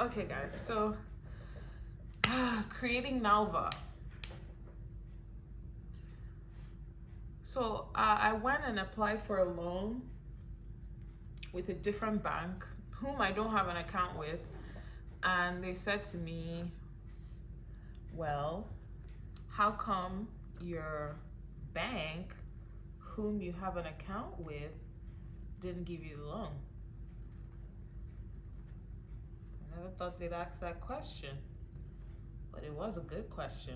Okay, guys, so creating Nalva. So I went and applied for a loan with a different bank whom I don't have an account with, and they said to me, well, how come your bank whom you have an account with didn't give you the loan? I never thought they'd ask that question, but it was a good question.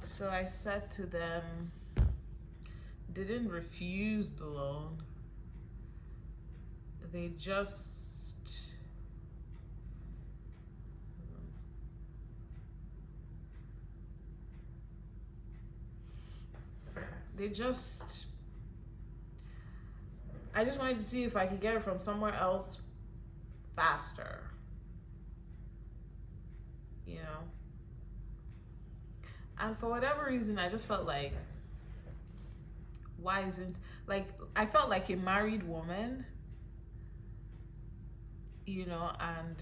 So I said to them, they didn't refuse the loan. They just I just wanted to see if I could get it from somewhere else faster, you know? And for whatever reason, I just felt like, why isn't, like, I felt like a married woman, you know, and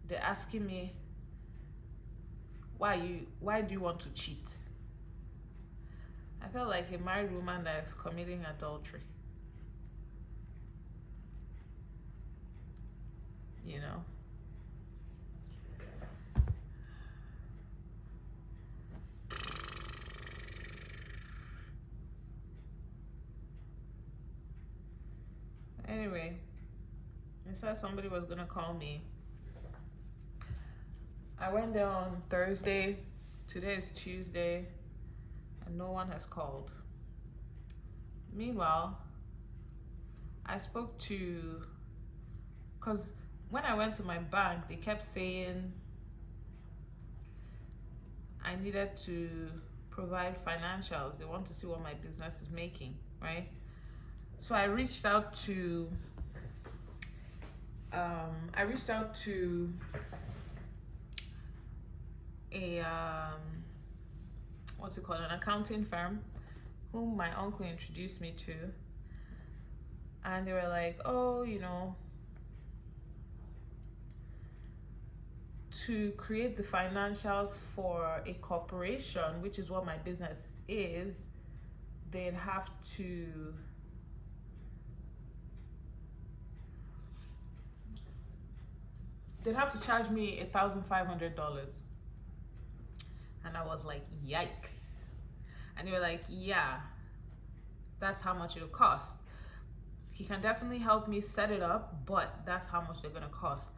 they're asking me, why do you want to cheat? I felt like a married woman that's committing adultery. You know? Anyway, I said somebody was gonna call me. I went there on Thursday. Today is Tuesday, and no one has called. Meanwhile, I spoke to, because when I went to my bank, they kept saying I needed to provide financials. They want to see what my business is making, right? So I reached out to a what's it called, an accounting firm whom my uncle introduced me to, and they were like, oh, you know, to create the financials for a corporation, which is what my business is, they'd have to charge me $1,500. And I was like, yikes. And they were like, yeah, that's how much it'll cost. He can definitely help me set it up, but that's how much they're gonna cost.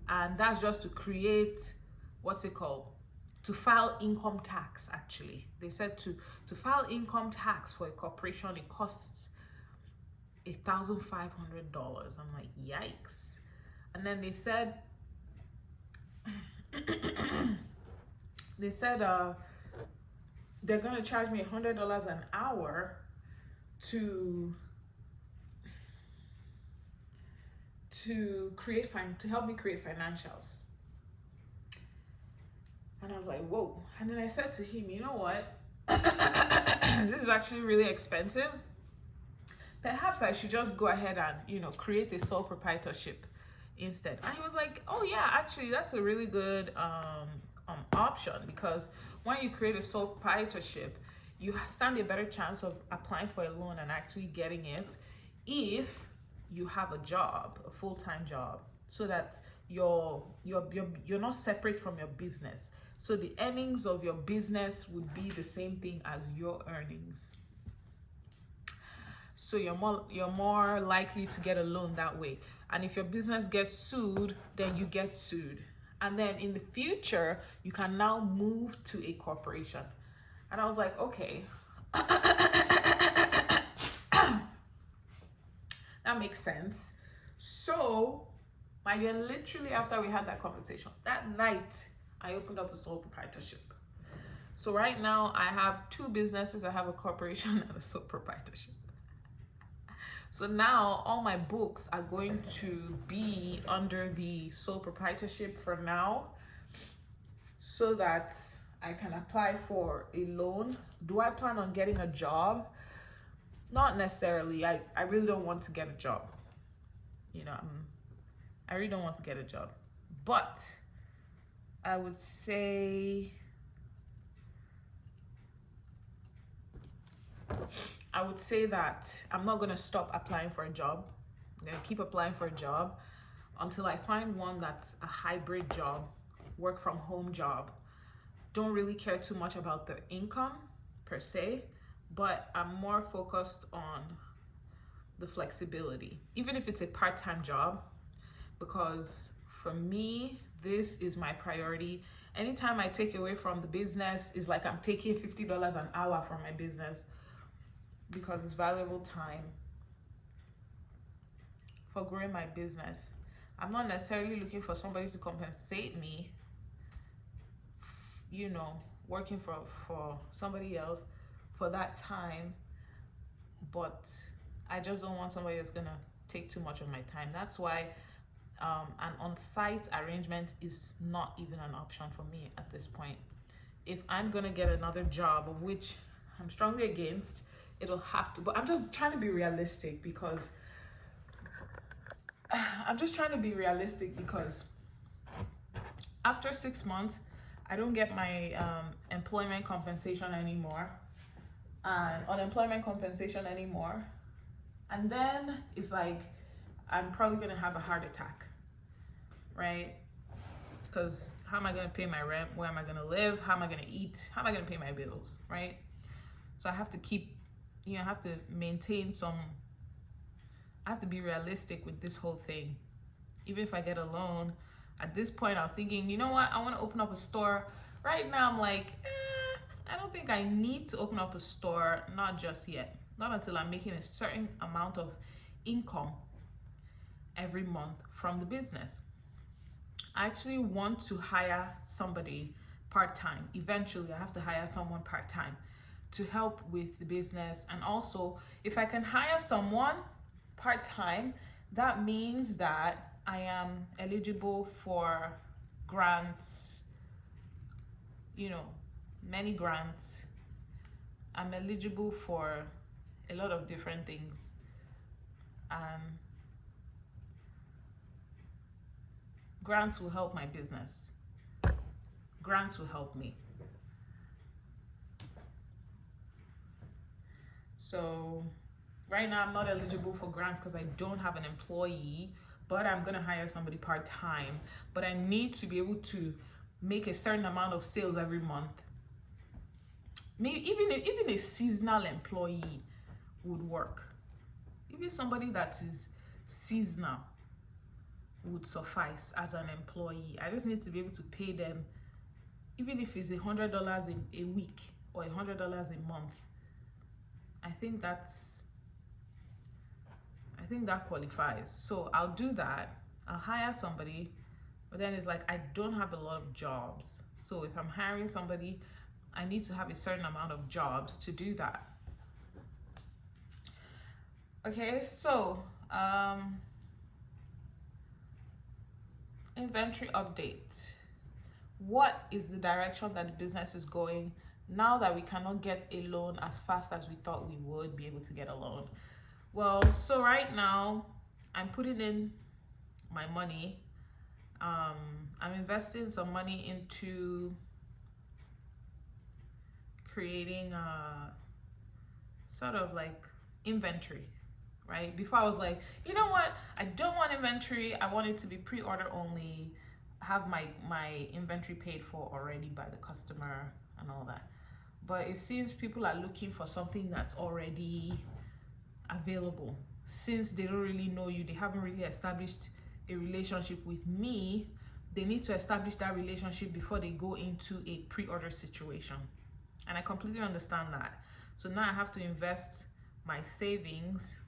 And that's just to create, what's it called? To file income tax, actually. They said to file income tax for a corporation, it costs $1,500. I'm like, yikes. And then they said, they're gonna charge me $100 an hour to help me create financials. And I was like, whoa. And then I said to him, you know what? This is actually really expensive. Perhaps I should just go ahead and, you know, create a sole proprietorship instead. And he was like, oh yeah, actually that's a really good option, because when you create a sole proprietorship, you stand a better chance of applying for a loan and actually getting it if you have a job, a full-time job, so that you're not separate from your business. So the earnings of your business would be the same thing as your earnings. So you're more likely to get a loan that way. And if your business gets sued, then you get sued. And then in the future, you can now move to a corporation. And I was like, okay. That makes sense. So, my dear, literally after we had that conversation, that night, I opened up a sole proprietorship. So right now, I have two businesses. I have a corporation and a sole proprietorship. So now all my books are going to be under the sole proprietorship for now, so that I can apply for a loan. Do I plan on getting a job? Not necessarily. I really don't want to get a job. I really don't want to get a job. But I would say that I'm not going to stop applying for a job. I'm going to keep applying for a job until I find one that's a hybrid job, work from home job. Don't really care too much about the income per se, but I'm more focused on the flexibility, even if it's a part-time job, because for me, this is my priority. Anytime I take away from the business, is like I'm taking $50 an hour from my business, because it's valuable time for growing my business. I'm not necessarily looking for somebody to compensate me, working for somebody else for that time, but I just don't want somebody that's gonna take too much of my time. That's why an on-site arrangement is not even an option for me at this point. If I'm gonna get another job, of which I'm strongly against, it'll have to, but I'm just trying to be realistic because after 6 months, I don't get my employment compensation anymore and unemployment compensation anymore. And then it's like, I'm probably gonna have a heart attack, right? Because how am I gonna pay my rent? Where am I gonna live? How am I gonna eat? How am I gonna pay my bills, right? So I have to keep, I have to maintain I have to be realistic with this whole thing. Even if I get a loan, at this point I was thinking, you know what? I wanna open up a store. Right now I'm like, I don't think I need to open up a store, not just yet. Not until I'm making a certain amount of income every month from the business. I actually want to hire somebody part-time. Eventually, I have to hire someone part-time to help with the business. And also, if I can hire someone part-time, that means that I am eligible for grants, many grants. I'm eligible for a lot of different things. Grants will help my business. Grants will help me. So right now I'm not eligible for grants because I don't have an employee, but I'm gonna hire somebody part-time. But I need to be able to make a certain amount of sales every month. Maybe even a seasonal employee would work. Even somebody that is seasonal would suffice as an employee. I just need to be able to pay them, even if it's $100 a week or $100 a month. I think that qualifies. So I'll do that. I'll hire somebody, but then it's like I don't have a lot of jobs. So if I'm hiring somebody, I need to have a certain amount of jobs to do that. Okay, so inventory update. What is the direction that the business is going now that we cannot get a loan as fast as we thought we would be able to get a loan? Well, so right now I'm putting in my money. I'm investing some money into creating a sort of like inventory, right? Before I was like, you know what? I don't want inventory. I want it to be pre-order only, have my inventory paid for already by the customer and all that. But it seems people are looking for something that's already available. Since they don't really know you, they haven't really established a relationship with me, they need to establish that relationship before they go into a pre-order situation. And I completely understand that. So now I have to invest my savings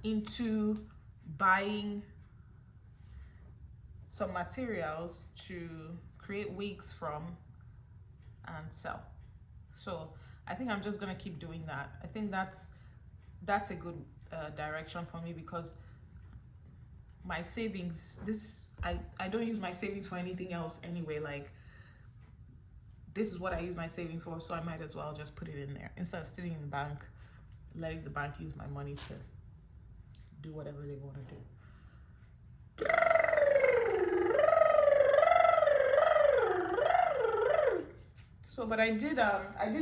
into buying some materials to create wigs from and sell. So I think I'm just gonna keep doing that. I think that's a good direction for me, because my savings, I don't use my savings for anything else anyway. Like, this is what I use my savings for, so I might as well just put it in there instead of sitting in the bank, letting the bank use my money to do whatever they want to do. So, but I did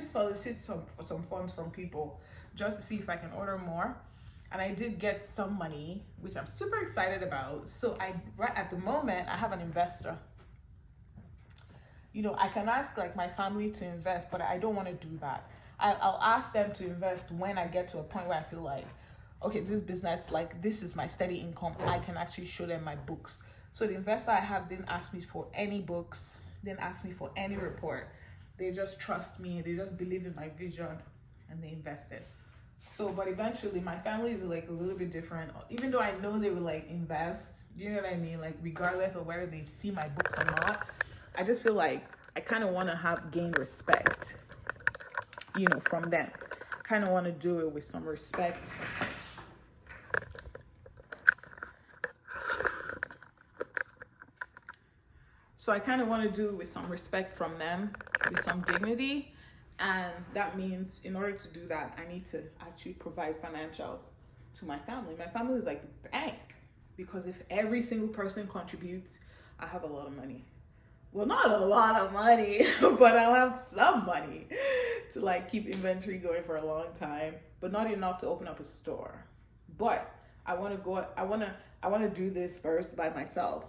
solicit some funds from people just to see if I can order more, and I did get some money, which I'm super excited about. So right at the moment, I have an investor. You know, I can ask like my family to invest, but I don't want to do that. I'll ask them to invest when I get to a point where I feel like, okay, this business, like this is my steady income. I can actually show them my books. So the investor I have didn't ask me for any books, didn't ask me for any report. They just trust me, they just believe in my vision, and they invested. So, but eventually my family is like a little bit different. Even though I know they will like invest, do you know what I mean? Like regardless of whether they see my books or not, I just feel like I kind of want to gain respect, you know, from them. Kind of want to do it with some respect. So I kind of want to do it with some respect from them, with some dignity. And that means in order to do that, I need to actually provide financials to my family. My family is like the bank, because if every single person contributes, I have a lot of money. Well, not a lot of money, but I'll have some money to like keep inventory going for a long time, but not enough to open up a store. But I want to do this first by myself,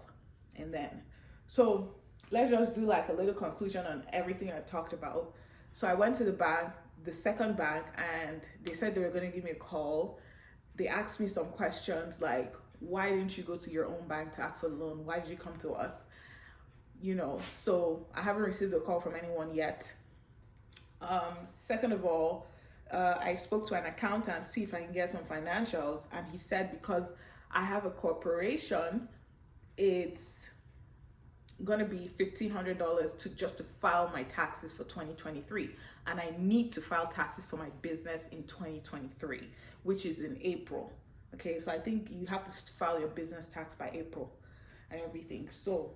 and then. So let's just do like a little conclusion on everything I've talked about. So I went to the bank, the second bank, and they said they were going to give me a call. They asked me some questions like, why didn't you go to your own bank to ask for the loan? Why did you come to us? You know, so I haven't received a call from anyone yet. Second of all, I spoke to an accountant to see if I can get some financials, and he said because I have a corporation, it's gonna be $1,500 to file my taxes for 2023, and I need to file taxes for my business in 2023, which is in April. Okay, so I think you have to file your business tax by April and everything. So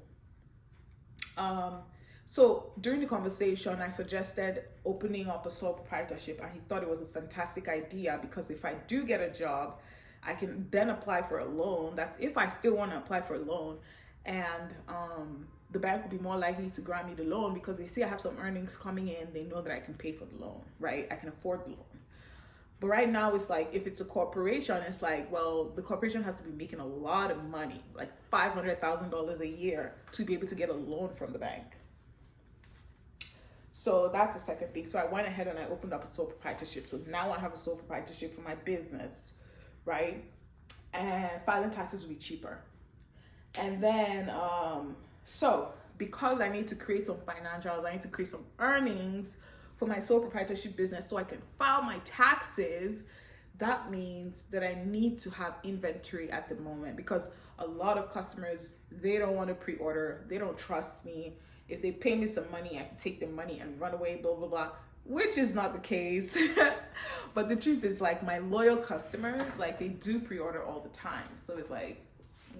during the conversation, I suggested opening up a sole proprietorship, and he thought it was a fantastic idea, because if I do get a job, I can then apply for a loan. That's if I still want to apply for a loan, and the bank will be more likely to grant me the loan because they see I have some earnings coming in. They know that I can pay for the loan, right? I can afford the loan. But right now it's like, if it's a corporation, it's like, well, the corporation has to be making a lot of money, like $500,000 a year, to be able to get a loan from the bank. So that's the second thing. So I went ahead and I opened up a sole proprietorship. So now I have a sole proprietorship for my business, right? And filing taxes will be cheaper. And then, so because I need to create some financials, I need to create some earnings for my sole proprietorship business so I can file my taxes. That means that I need to have inventory at the moment, because a lot of customers, they don't want to pre-order. They don't trust me. If they pay me some money, I can take the money and run away, blah, blah, blah, which is not the case. But the truth is, like, my loyal customers, like, they do pre-order all the time. So it's like,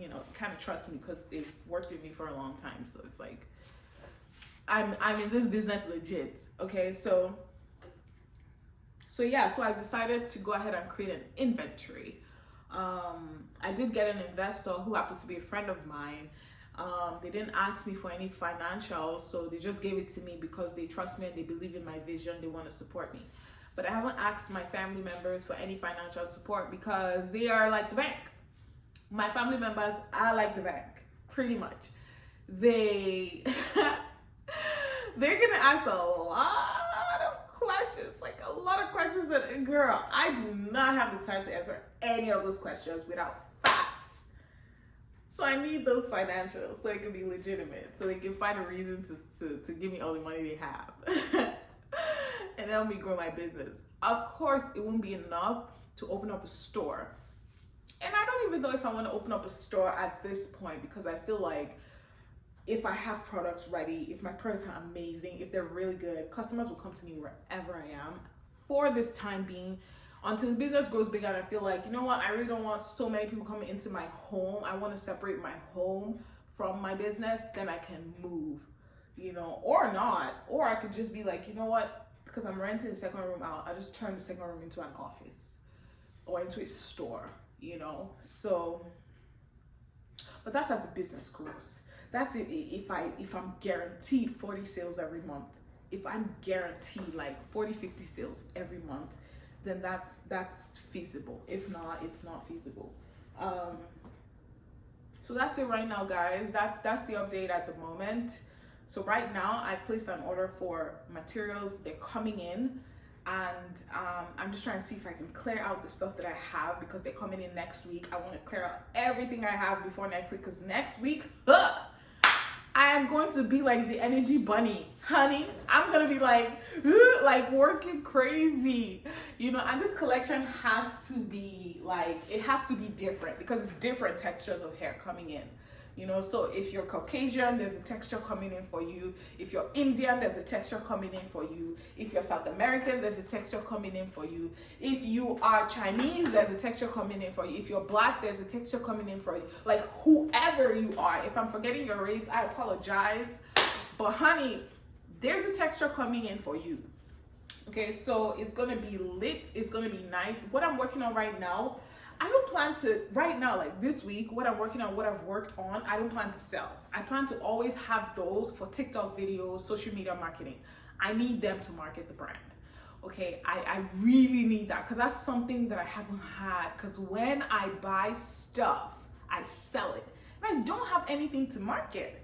you know, kind of trust me because they've worked with me for a long time. So it's like, I'm in this business legit. Okay, so yeah, so I decided to go ahead and create an inventory. I did get an investor who happens to be a friend of mine. They didn't ask me for any financials, so they just gave it to me because they trust me and they believe in my vision. They want to support me. But I haven't asked my family members for any financial support because they are like the bank. My family members are like the bank, pretty much. They're gonna ask a lot of questions, like a lot of questions that, girl, I do not have the time to answer any of those questions without facts. So I need those financials so it can be legitimate, so they can find a reason to give me all the money they have and help me grow my business. Of course, it won't be enough to open up a store. And I don't even know if I want to open up a store at this point, because I feel like if I have products ready, if my products are amazing, if they're really good, customers will come to me wherever I am for this time being, until the business grows bigger. And I feel like, you know what, I really don't want so many people coming into my home. I want to separate my home from my business. Then I can move, you know, or not. Or I could just be like, you know what, because I'm renting the second room out, I just turn the second room into an office or into a store. you know. So, but that's as the business grows. That's it. If I'm guaranteed 40 sales every month, if I'm guaranteed like 40, 50 sales every month, then that's feasible. If not, it's not feasible. So that's it right now, guys. That's the update at the moment. So right now I've placed an order for materials. They're coming in, and I'm just trying to see if I can clear out the stuff that I have, because they're coming in next week. I want to clear out everything I have before next week, because next week, I am going to be like the energy bunny, honey. I'm gonna be like working crazy, you know. And this collection has to be like, it has to be different, because it's different textures of hair coming in, you know. So if you're Caucasian, there's a texture coming in for you. If you're Indian, there's a texture coming in for you. If you're South American, there's a texture coming in for you. If you are Chinese, there's a texture coming in for you. If you're Black, there's a texture coming in for you. Like, whoever you are. If I'm forgetting your race, I apologize. But honey, there's a texture coming in for you. Okay, so it's gonna be lit. It's gonna be nice. What I'm working on right now, I don't plan to, right now, like this week, what I'm working on, what I've worked on, I don't plan to sell. I plan to always have those for TikTok videos, social media marketing. I need them to market the brand. Okay, I really need that, because that's something that I haven't had. Because when I buy stuff, I sell it. And I don't have anything to market.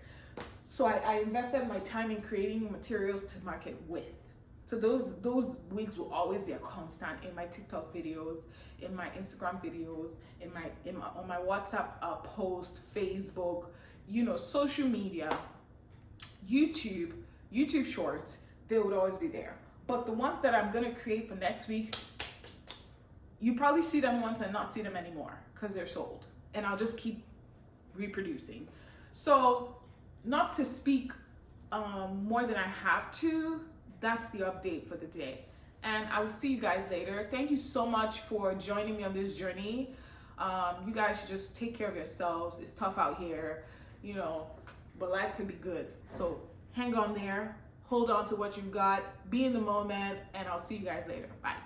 So I invested my time in creating materials to market with. So those wigs will always be a constant in my TikTok videos, in my Instagram videos, on my WhatsApp post, Facebook, you know, social media, YouTube Shorts. They would always be there. But the ones that I'm gonna create for next week, you probably see them once and not see them anymore, because they're sold, and I'll just keep reproducing. So, not to speak more than I have to. That's the update for the day, and I will see you guys later. Thank you so much for joining me on this journey. You guys should just take care of yourselves. It's tough out here, you know, but life can be good. So hang on there, hold on to what you've got, be in the moment, and I'll see you guys later. Bye.